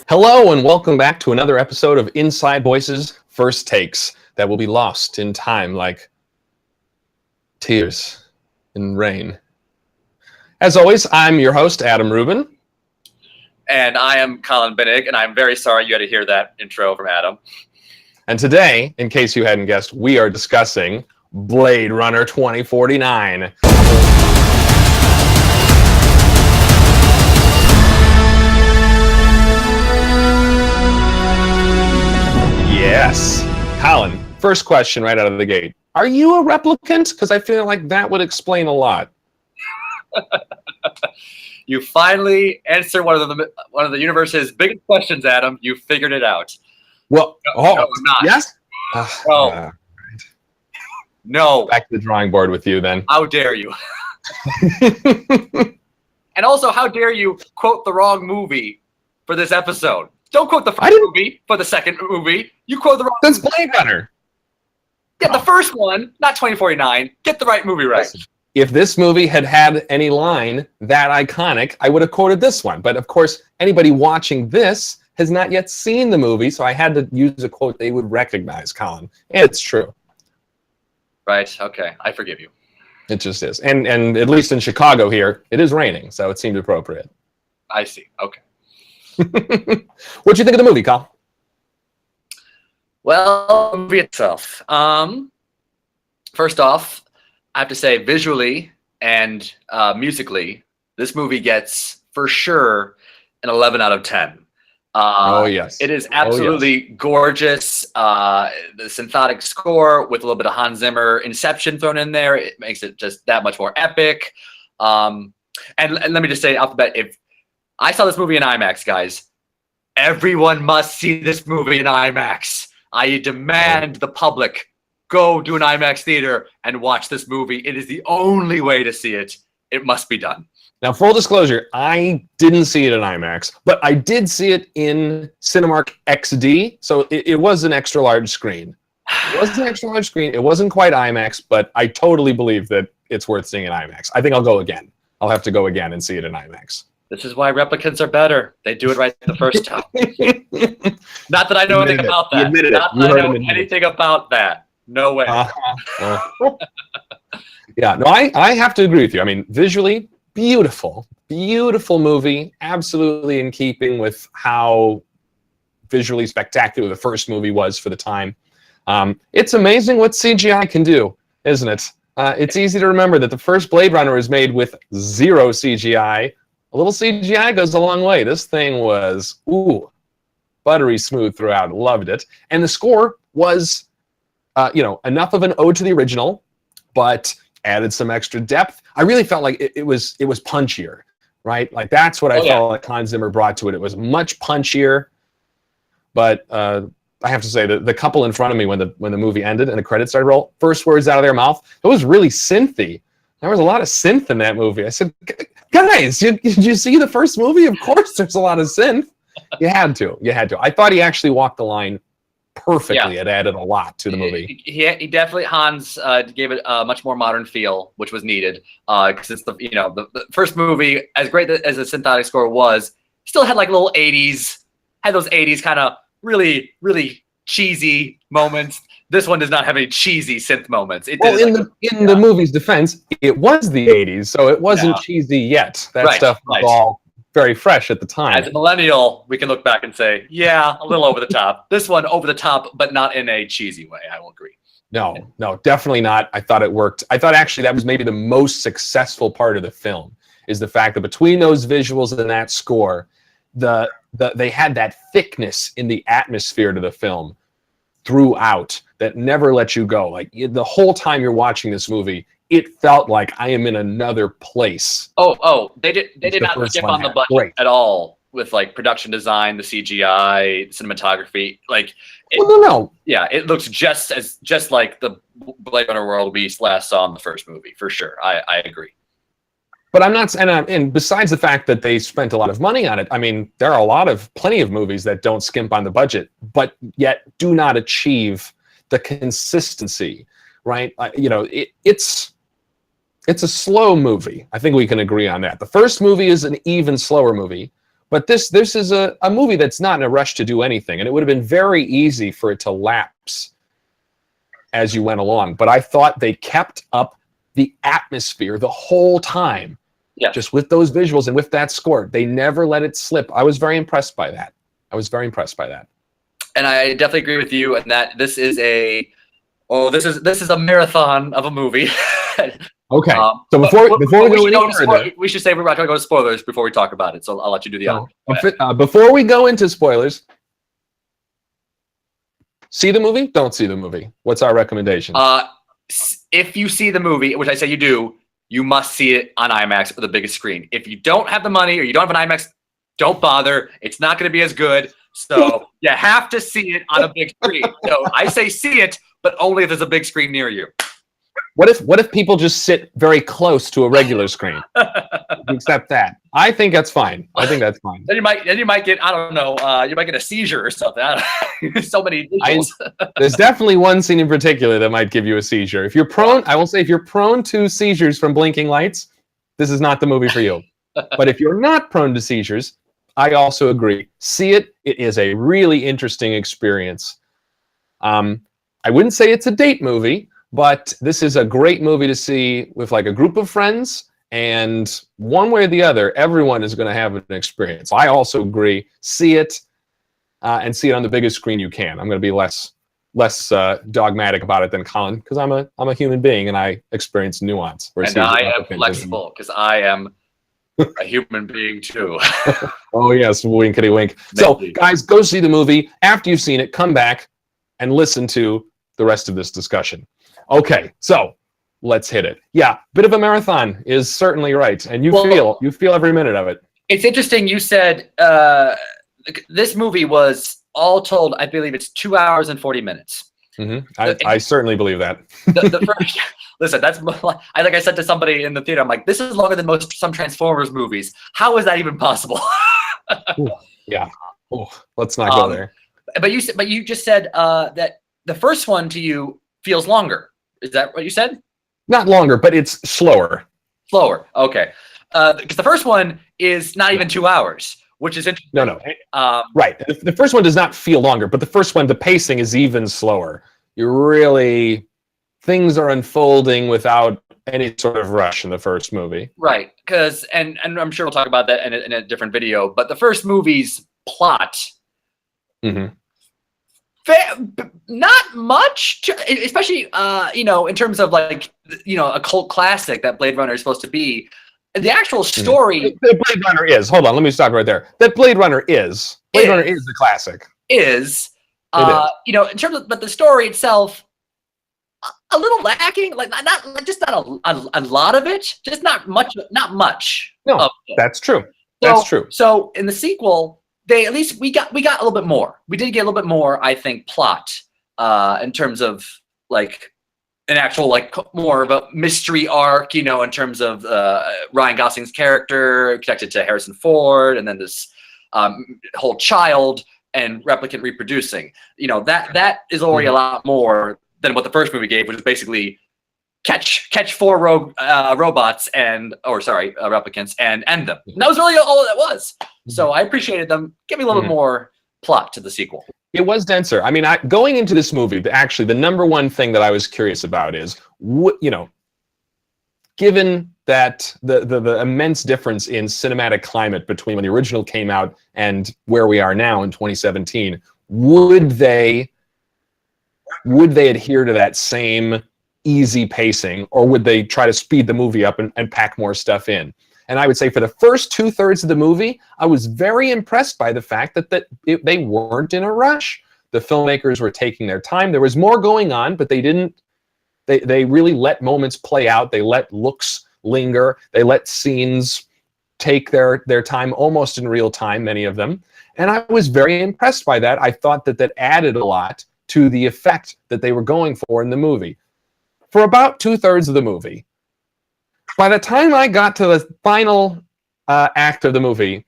Hello and welcome back to another episode of Inside Voices First Takes that will be lost in time like tears in rain. As always, I'm your host, Adam Rubin. And I am Colin, and I'm very sorry you had to hear that intro from Adam. And today, in case you hadn't guessed, we are discussing Blade Runner 2049. Yes. Colin, first question right out of the gate. Are you a replicant? Because I feel like that would explain a lot. You finally answered one of the universe's biggest questions, Adam. You figured it out. Well, no, I'm not. Yes? No. No. Back to the drawing board with you then. How dare you? And also, how dare you quote the wrong movie for this episode? Don't quote the first movie for the second movie. You quote the wrong That's Blade Runner. Yeah, the first one, not 2049. Get the right movie right. If this movie had had any line that iconic, I would have quoted this one. But of course, anybody watching this has not yet seen the movie, so I had to use a quote they would recognize, Colin. It's true. Right, okay. I forgive you. It just is. And at least in Chicago here, it is raining, so it seemed appropriate. I see. Okay. What'd you think of the movie, Colin? Well, the movie itself. First off, I have to say, visually and musically, this movie gets, for sure, an 11 out of 10. Oh, yes. It is absolutely gorgeous. The symphonic score with a little bit of Hans Zimmer Inception thrown in there, it makes it just that much more epic. And let me just say off the bat, if I saw this movie in IMAX, guys, everyone must see this movie in IMAX. I demand the public go to an IMAX theater and watch this movie. It is the only way to see it. It must be done. Now, full disclosure, I didn't see it in IMAX, but I did see it in Cinemark XD, so it was an extra large screen. It was an extra large screen. It wasn't quite IMAX, but I totally believe that it's worth seeing in IMAX. I think I'll go again. I'll have to go again and see it in IMAX. This is why replicants are better. They do it right the first time. Not that I know anything about that. Not that I know anything about that. No way. Yeah, no, I have to agree with you. I mean, visually, beautiful movie. Absolutely in keeping with how visually spectacular the first movie was for the time. It's amazing what CGI can do, isn't it? It's easy to remember that the first Blade Runner was made with zero CGI. A little CGI goes a long way. This thing was, buttery smooth throughout. Loved it. And the score was, enough of an ode to the original, but added some extra depth. I really felt like it was punchier, right? Like that's what I felt like Hans Zimmer brought to it. It was much punchier. But I have to say that the couple in front of me when the movie ended and the credits started roll, first words out of their mouth, it was really synthy. There was a lot of synth in that movie. I said, guys, did you see the first movie? Of course there's a lot of synth. You had to. I thought he actually walked the line perfectly. Yeah. It added a lot to the movie. He definitely, Hans gave it a much more modern feel, which was needed. Because it's the first movie, as great as the synthetic score was, still had like little 80s, had those 80s kind of really, really cheesy moments. This one does not have any cheesy synth moments. In the movie's defense, it was the 80s, so it wasn't cheesy yet. That stuff was all very fresh at the time. As a millennial, we can look back and say, yeah, a little over the top. This one over the top, but not in a cheesy way. I will agree. No, definitely not. I thought it worked. I thought actually that was maybe the most successful part of the film, is the fact that between those visuals and that score, they had that thickness in the atmosphere to the film throughout that never let you go. Like the whole time you're watching this movie, it felt like I am in another place. They did not skip on the budget at all with like production design, the CGI, cinematography. Like, no. Yeah, it looks just like the Blade Runner world we last saw in the first movie, for sure. I agree. But I'm not, and besides the fact that they spent a lot of money on it, I mean, there are plenty of movies that don't skimp on the budget, but yet do not achieve the consistency, right? It's a slow movie. I think we can agree on that. The first movie is an even slower movie, But this is a movie that's not in a rush to do anything, and it would have been very easy for it to lapse as you went along. But I thought they kept up the atmosphere the whole time, just with those visuals and with that score. They never let it slip. I was very impressed by that. And I definitely agree with you, and that this is a marathon of a movie. Okay. So before we go any further, we should say we're not going to go to spoilers before we talk about it. So I'll let you do the honor. Before we go into spoilers, see the movie? Don't see the movie. What's our recommendation? If you see the movie, which I say you do, you must see it on IMAX or the biggest screen. If you don't have the money or you don't have an IMAX, don't bother. It's not going to be as good. So you have to see it on a big screen. So I say see it, but only if there's a big screen near you. What if people just sit very close to a regular screen? Accept that. I think that's fine. Then you might get, I don't know, you might get a seizure or something. So many visuals. There's definitely one scene in particular that might give you a seizure. If you're prone, I will say, if you're prone to seizures from blinking lights, this is not the movie for you. But if you're not prone to seizures, I also agree. See it. It is a really interesting experience. I wouldn't say it's a date movie, but this is a great movie to see with like a group of friends, and one way or the other, everyone is going to have an experience. I also agree. See it, and see it on the biggest screen you can. I'm going to be less dogmatic about it than Colin, because I'm a human being and I experience nuance. And I am flexible because I am a human being too. Oh yes, winkety wink. So guys, go see the movie. After you've seen it, come back and listen to the rest of this discussion. Okay, so let's hit it. Yeah, bit of a marathon is certainly right, and you feel every minute of it. It's interesting. You said this movie was all told, I believe it's 2 hours and 40 minutes. Mm-hmm. I certainly believe that. The first, listen, that's like I said to somebody in the theater, I'm like, this is longer than some Transformers movies. How is that even possible? Ooh, yeah. Ooh, let's not go there. But you just said that the first one to you feels longer. Is that what you said? Not longer, but it's slower. Slower. Okay. Because the first one is not even 2 hours, which is interesting. No. Right. The first one does not feel longer, but the first one, the pacing is even slower. Things are unfolding without any sort of rush in the first movie. Right. Because, and I'm sure we'll talk about that in a different video, but the first movie's plot, not much, especially, in terms of like, a cult classic that Blade Runner is supposed to be. The actual story. The Blade Runner is. Hold on, let me stop right there. That Blade Runner is. Blade Runner is the classic. It is. In terms of, but the story itself, a little lacking. Like not a lot of it. Just not much. Not much. No, that's true. That's true. So in the sequel, at least we got a little bit more. We did get a little bit more, I think, plot in terms of like an actual like more of a mystery arc, in terms of Ryan Gosling's character connected to Harrison Ford, and then this whole child and replicant reproducing. That is already a lot more than what the first movie gave, which is basically catch four robots replicants and end them. And that was really all that was. So I appreciated them. Give me a little more plot to the sequel. It was denser. I mean, going into this movie, actually, the number one thing that I was curious about is, given that the immense difference in cinematic climate between when the original came out and where we are now in 2017, would they adhere to that same easy pacing, or would they try to speed the movie up and pack more stuff in? And I would say for the first 2/3 of the movie, I was very impressed by the fact that they weren't in a rush. The filmmakers were taking their time. There was more going on, but they didn't. They really let moments play out. They let looks linger. They let scenes take their time almost in real time, many of them. And I was very impressed by that. I thought that added a lot to the effect that they were going for in the movie. For about 2/3 of the movie, by the time I got to the final act of the movie,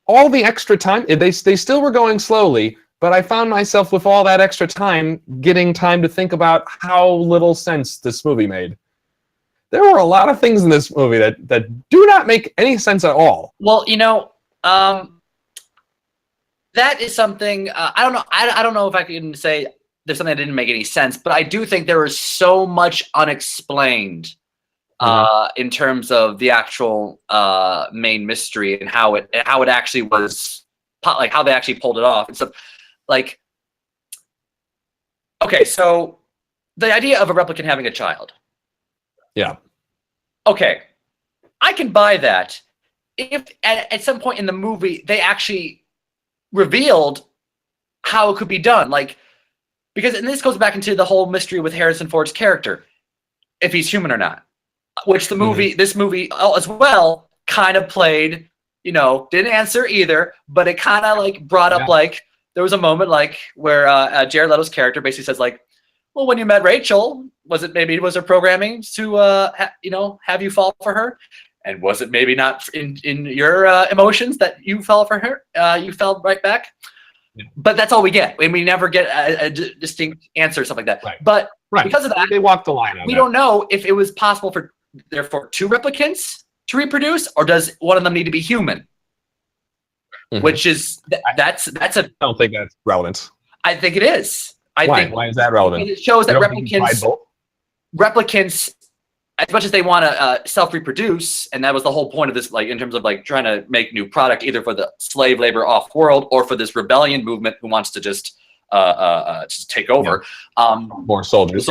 all the extra time, they still were going slowly, but I found myself with all that extra time getting time to think about how little sense this movie made. There were a lot of things in this movie that do not make any sense at all. Well, that is something I don't know. I don't know if I can say there's something that didn't make any sense, but I do think there was so much unexplained in terms of the actual main mystery and how it actually was, like how they actually pulled it off and stuff. Like, okay, so the idea of a replicant having a child. Yeah. Okay, I can buy that if at some point in the movie they actually revealed how it could be done, like, because, and this goes back into the whole mystery with Harrison Ford's character, if he's human or not, which the movie, this movie as well, kind of played, you know, didn't answer either, but it kind of like brought up, like, there was a moment like where Jared Leto's character basically says like, well, when you met Rachel, was her programming to you know, have you fall for her? And was it maybe not in your emotions that you fell for her? You fell right back. Yeah. But that's all we get. And we never get a distinct answer, stuff like that. Right. But because of that, they walk the line on we don't know if it was possible for, therefore, 2 replicants to reproduce, or does one of them need to be human? Which is, that's a... I don't think that's relevant. I think it is. Why is that relevant? It shows that replicants, as much as they want to self-reproduce, and that was the whole point of this, like, in terms of like trying to make new product, either for the slave labor off-world or for this rebellion movement who wants to just take over. More soldiers.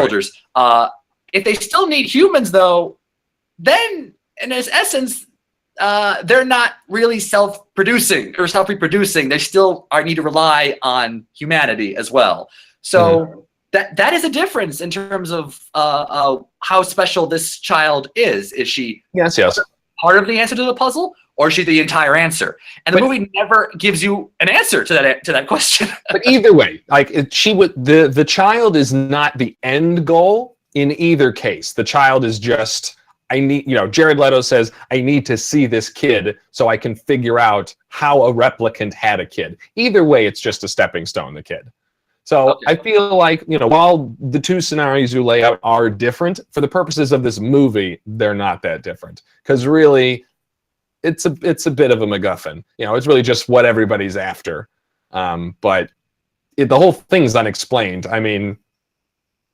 If they still need humans, though, then in its essence, they're not really self-producing or self-reproducing. They still need to rely on humanity as well. So that is a difference in terms of how special this child is. Is she part of the answer to the puzzle, or is she the entire answer? And the movie never gives you an answer to that question. But either way, like, the child is not the end goal in either case. The child is just, I need, you know, Jared Leto says, I need to see this kid so I can figure out how a replicant had a kid. Either way, it's just a stepping stone, the kid. So I feel like, you know, while the 2 scenarios you lay out are different, for the purposes of this movie, they're not that different. Because really, it's a bit of a MacGuffin. You know, it's really just what everybody's after. But the whole thing's unexplained. I mean,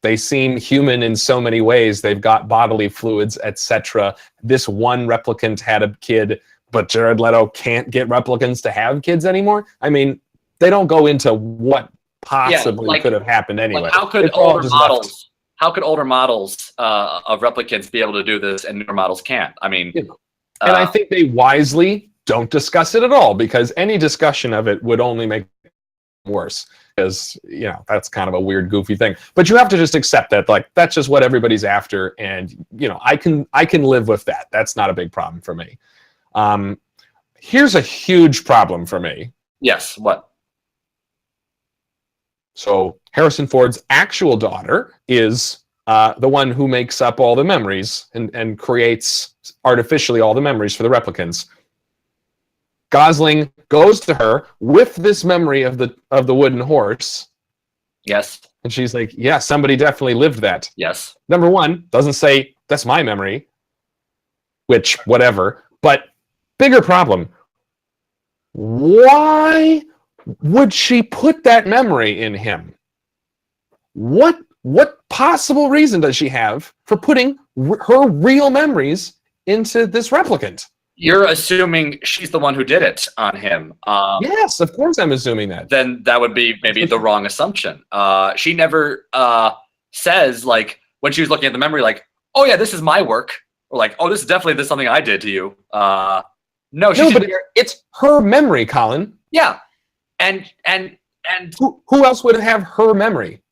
they seem human in so many ways. They've got bodily fluids, etc. This one replicant had a kid, but Jared Leto can't get replicants to have kids anymore. I mean, they don't go into what possibly could have happened anyway. Like, how could older models of replicants be able to do this and newer models can't? I mean, and I think they wisely don't discuss it at all, because any discussion of it would only make it worse. Because, you know, that's kind of a weird, goofy thing. But you have to just accept that, like, that's just what everybody's after, and, you know, I can live with that. That's not a big problem for me. Here's a huge problem for me. Yes, what? So Harrison Ford's actual daughter is the one who makes up all the memories and creates artificially all the memories for the replicants. Gosling goes to her with this memory of the wooden horse. Yes. And she's like, yeah, somebody definitely lived that. Yes. Number one, doesn't say, that's my memory. Which, whatever. But bigger problem. Why would she put that memory in him? What possible reason does she have for putting her real memories into this replicant? You're assuming she's the one who did it on him. Yes, of course I'm assuming that. Then that would be maybe the wrong assumption. She never says, like, when she was looking at the memory, like, oh yeah, this is my work. Or like, oh, this is definitely something I did to you. No, but it's her memory, Colin. Yeah. And who else would have her memory?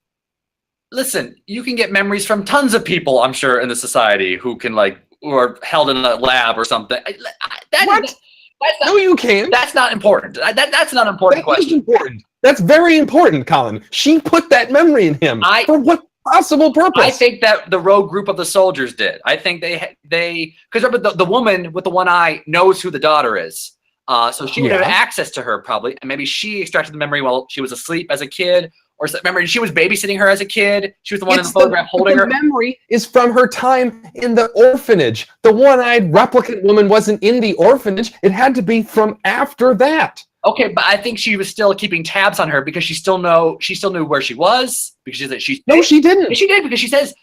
Listen, you can get memories from tons of people, I'm sure, in the society who can, like, or held in a lab or something. No, you can't. That's not important. That's not an important question. Important. That's very important, Colin. She put that memory in him. For what possible purpose? I think that the rogue group of the soldiers did. I think they because remember the woman with the one eye knows who the daughter is. So she would have access to her probably, and maybe she extracted the memory while she was asleep as a kid. Or remember, she was babysitting her as a kid. She was the one in the photograph holding her. The memory is from her time in the orphanage. The one-eyed replicant woman wasn't in the orphanage. It had to be from after that. Okay, but I think she was still keeping tabs on her because she still knew where she was because No, she didn't. She did because she says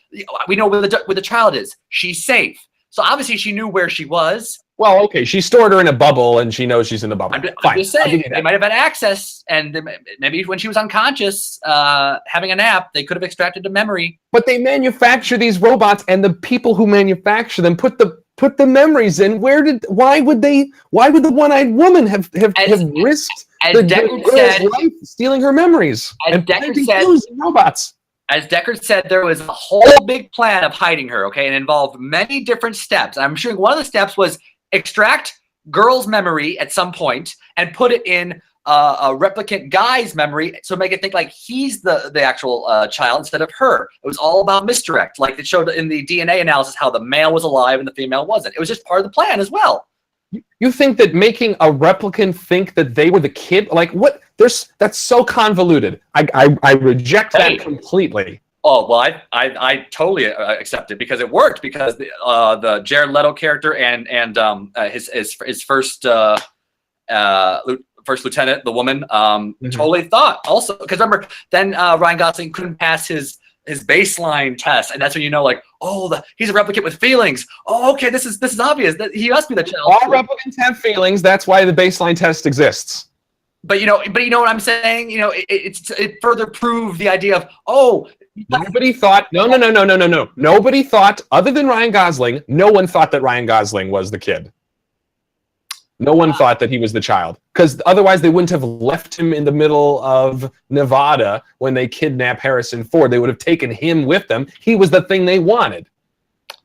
we know where the child is. She's safe. So obviously she knew where she was. Well, okay, she stored her in a bubble, and she knows she's in the bubble. I'm just saying they might have had access, and maybe when she was unconscious, having a nap, they could have extracted the memory. But they manufacture these robots, and the people who manufacture them put the memories in. Why would the one-eyed woman have risked the girl's life stealing her memories and planting clues in robots? As Deckard said, there was a whole big plan of hiding her, okay, and involved many different steps. I'm sure one of the steps was extract girl's memory at some point and put it in a replicant guy's memory, so make it think like he's the actual child instead of her. It was all about misdirect, like it showed in the DNA analysis how the male was alive and the female wasn't. It was just part of the plan as well. You think that making a replicant think that they were the kid, like what? That's so convoluted. I reject that completely. Oh well, I totally accept it because it worked because the Jared Leto character and his first first lieutenant, the woman, totally thought also because remember then Ryan Gosling couldn't pass his baseline test, and that's when you know like he's a replicant with feelings. Oh, okay, this is obvious that he must be the child. All replicants have feelings. That's why the baseline test exists. But you know what I'm saying. You know, it further proved the idea of nobody thought. No. Nobody thought other than Ryan Gosling. No one thought that Ryan Gosling was the kid. No one thought that he was the child, because otherwise they wouldn't have left him in the middle of Nevada when they kidnapped Harrison Ford. They would have taken him with them. He was the thing they wanted.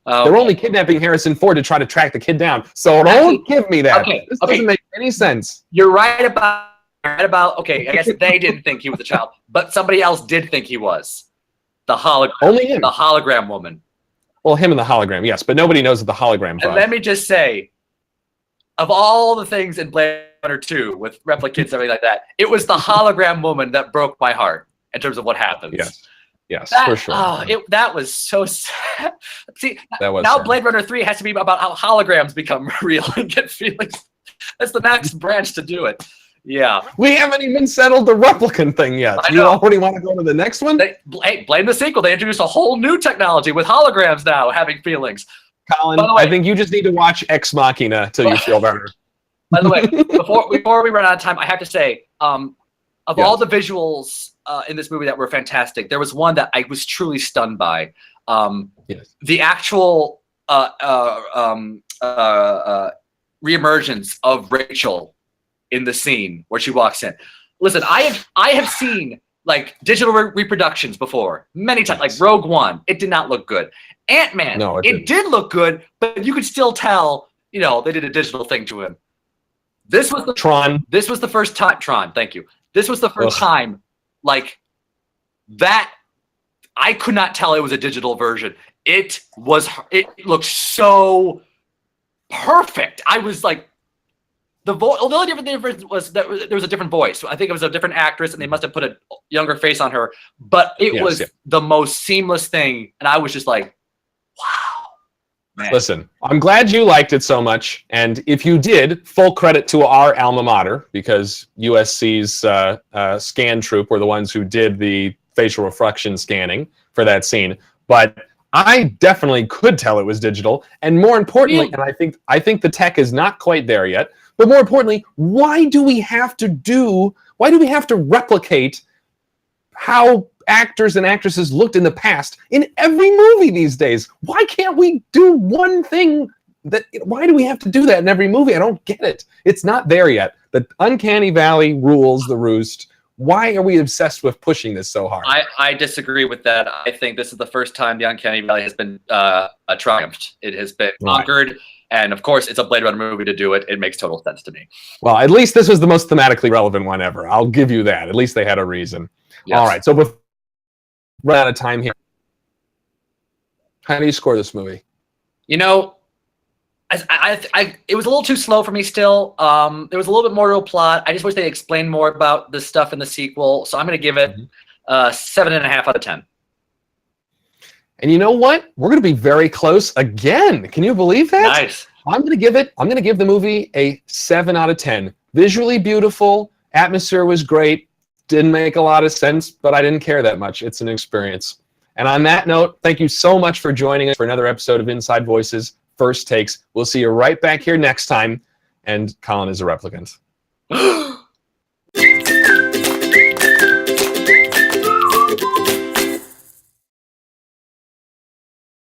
They're only kidnapping Harrison Ford to try to track the kid down. So don't give me that. This doesn't make any sense. You're right about. Okay, I guess they didn't think he was a child, but somebody else did think he was. The hologram. Only him. The hologram woman. Well, him and the hologram, yes, but nobody knows what the hologram is. And let me just say, of all the things in Blade Runner 2 with replicants and everything like that, it was the hologram woman that broke my heart in terms of what happens. Yes, for sure. That was so sad. See, now sad. Blade Runner 3 has to be about how holograms become real and get feelings. That's the next branch to do it. Yeah. We haven't even settled the replicant thing yet. You already want to go to the next one? Blame the sequel. They introduced a whole new technology with holograms now having feelings. Colin, I think you just need to watch Ex Machina till you feel better. By the way, before we run out of time, I have to say, of all the visuals in this movie that were fantastic, there was one that I was truly stunned by. The actual reemergence of Rachel in the scene where she walks in. Listen, I have seen like digital reproductions before many times, like Rogue One. It did not look good. Ant-Man, it did look good, but you could still tell, they did a digital thing to him. This was the Tron. This was the first time. Tron, thank you. This was the first time, like that. I could not tell it was a digital version. It looked so perfect. I was like, the only difference was that there was a different voice. I think it was a different actress, and they must have put a younger face on her. But it was the most seamless thing, and I was just like, "Wow!" Man. Listen, I'm glad you liked it so much, and if you did, full credit to our alma mater, because USC's scan troop were the ones who did the facial reflection scanning for that scene. But I definitely could tell it was digital, and more importantly, and I think the tech is not quite there yet. But more importantly, why do we have to replicate how actors and actresses looked in the past in every movie these days? Why can't we do one thing why do we have to do that in every movie? I don't get it. It's not there yet. The Uncanny Valley rules the roost. Why are we obsessed with pushing this so hard? I disagree with that. I think this is the first time the Uncanny Valley has been triumphed. It has been conquered. And of course, it's a Blade Runner movie to do it. It makes total sense to me. Well, at least this was the most thematically relevant one ever. I'll give you that. At least they had a reason. Yes. All right. So we're out of time here. How do you score this movie? It was a little too slow for me still. There was a little bit more to a plot. I just wish they explained more about this stuff in the sequel. So I'm going to give it 7.5 out of 10. And you know what? We're going to be very close again. Can you believe that? Nice. I'm going to give the movie a 7 out of 10. Visually beautiful, Atmosphere was great. Didn't make a lot of sense, but I didn't care that much. It's an experience. And on that note, thank you so much for joining us for another episode of Inside Voices First Takes. We'll see you right back here next time. And Colin is a replicant.